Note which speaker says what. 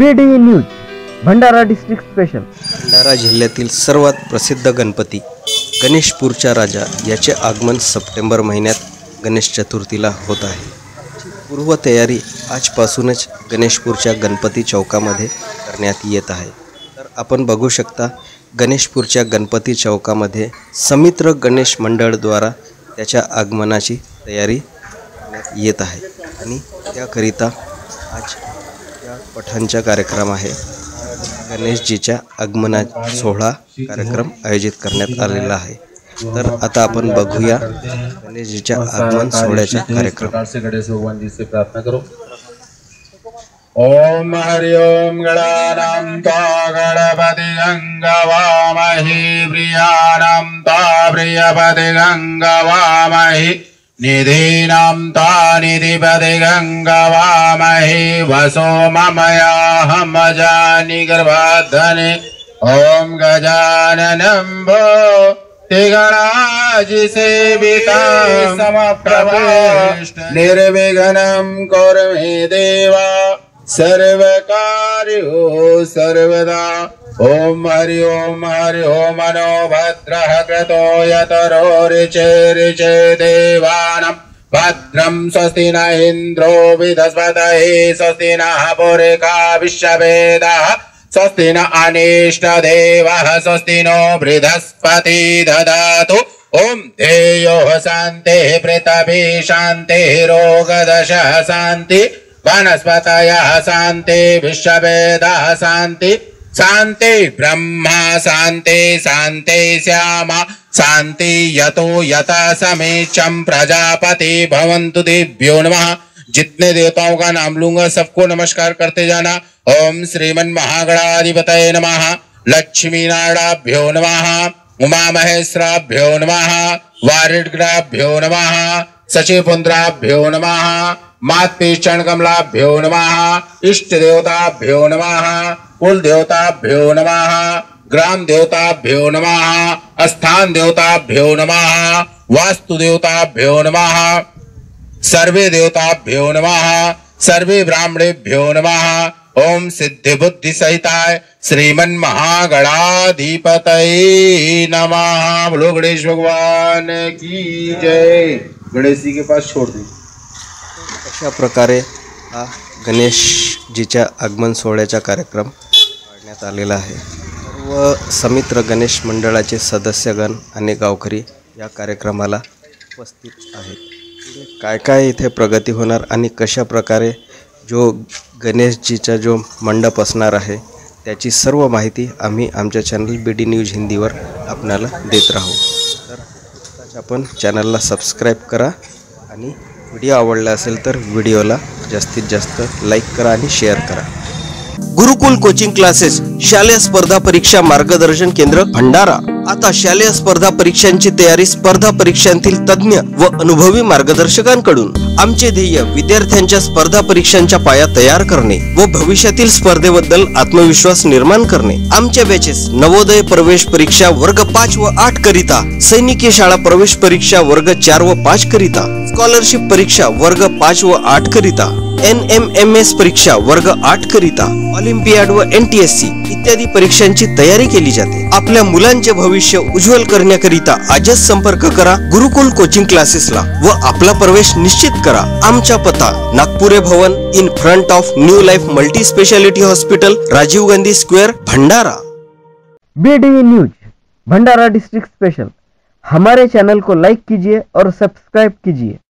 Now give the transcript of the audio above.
Speaker 1: BDE news Bhandara district special.
Speaker 2: Bhandara जिल्ह्यातील सर्वात प्रसिद्ध गणपती गणेशपूरचा राजा याचे आगमन सप्टेंबर महिन्यात गणेश चतुर्थीला होत आहे। पूर्वतयारी आजपासूनच गणेशपूरच्या गणपती चौकामध्ये करण्यात येत आहे। तर आपण बघू शकता गणेशपूरच्या गणपती चौकामध्ये समित्र गणेश मंडळद्वारा त्याच्या आगमनाची तयारी करण्यात येत आहे आणि त्याकरिता आज या पठाणचा कार्यक्रम आहे। गणेशजीच्या आगमना सोहळा कार्यक्रम आयोजित करण्यात आलेला आहे। तर आता आपण बघूया गणेशजीच्या आगमन सोहळ्याचा कार्यक्रम।
Speaker 3: गणेश भगवान जी से प्रार्थना करो। ओम हरि ओम गणानां त्वा गणपति गंगवामहि प्रियाणां त्वा प्रियपति गंगवामहि निधीनां त्वा निधिपति गंगवामहि वसो ममयाहं जानि गर्भाधने। ओम गजाननं भो गणाजी सेवितां समप्रभेष्ट निर्विघ्नं कुरु मे देवा सर्वकार्यो सर्वदा। ओम हरि ओम मनो भद्रः क्रतो यतरो ऋचे देवानां भद्रं स्वस्ति न इन्द्रो विधस्पतये स्वस्ति नः पूरिका विश्ववेदाः स्वस्ति न अनिष्ट देवः स्वस्ति नो बृहस्पति ददातु। ओम धेयो शान्तिः पृथिवी शान्तिः रोगदशः शान्ति वनस्पतयः शान्ति विश्ववेदाः शान्ति शान्ति ब्रह्मा शान्ति शान्ति श्यामा शान्ति यतो यथा समीचम प्रजापति भवन्तु दिव्यो नमः। जितने देवताओं का नाम लूंगा सबको नमस्कार करते जाना। ओम श्रीमन महागणाधिपतये नमः, लक्ष्मी नारायणाभ्यो नमः, उमा महेश्वराभ्यो नमः, वारिड्ग्राभ्यो नमः, सचिपुंद्राभ्यो नमः, मातृचरण कमलाभ्यो नमः, इष्ट देवताभ्यो नमः, कुल देवताभ्यो नमः, ग्राम देवताभ्यो नमः, स्थान देवताभ्यो नमः, वास्तु देवताभ्यो नमः, सर्वे देवताभ्यो नमः, सर्वे ब्राह्मणेभ्यो नमः। ओम सिद्धि बुद्धि सहिताय श्रीमन महागणाधिपतये नमः। बोलो गणेश भगवान की जय। गणेश जी के पास छोड़ दी।
Speaker 2: अशा प्रकारे हा गणेशजीच्या आगमन सोहळ्याचा कार्यक्रम करण्यात आलेला आहे। सर्व समित्र गणेश मंडळाचे सदस्यगण आणि गावकरी या कार्यक्रमाला उपस्थित आहेत। काय काय इथे प्रगती होणार आणि कशा प्रकारे जो गणेशजीचा जो मंडप असणार आहे त्याची सर्व माहिती आम्ही आमच्या चॅनल BD न्यूज हिंदीवर आपणाला देत राहू। तर आपण चॅनलला सबस्क्राईब करा आणि व्हिडिओ आवडला असेल तर व्हिडिओला जास्तीत जास्त लाईक करा आणि शेअर करा। गुरुकुल कोचिंग क्लासेस शालेय स्पर्धा परीक्षा मार्गदर्शन केंद्र भंडारा। आता शालेय स्पर्धा परीक्षांची तयारी स्पर्धा परीक्षांतील तज्ञ व अनुभवी मार्गदर्शकांकडून। आमचे ध्येय विद्यार्थ्यांच्या स्पर्धा परीक्षांच्या पाया तयार करणे व भविष्यातील स्पर्धेबद्दल आत्मविश्वास निर्माण करणे। आमच्या बॅचेस नवोदय प्रवेश परीक्षा वर्ग 5 व 8 करिता, सैनिकी शाळा प्रवेश परीक्षा वर्ग 4 व 5 करिता, स्कॉलरशिप परीक्षा वर्ग 5 व 8 करिता, NMMS परीक्षा वर्ग 8 करिता, ऑलिम्पियाड व NTSC इत्यादी परीक्षांची तयारी केली जाते। आपल्या मुलांचे भविष्य उज्ज्वल करण्याकरिता आजच संपर्क करा गुरुकुल कोचिंग क्लासेसला व आपला प्रवेश निश्चित करा। आमचा पत्ता Nagpure Bhavan in front of new life multi specialty hospital, Rajiv Gandhi square, Bhandara.
Speaker 1: BDE news Bhandara district special. हमारे चैनल को लाइक कीजिए और सब्सक्राइब कीजिए।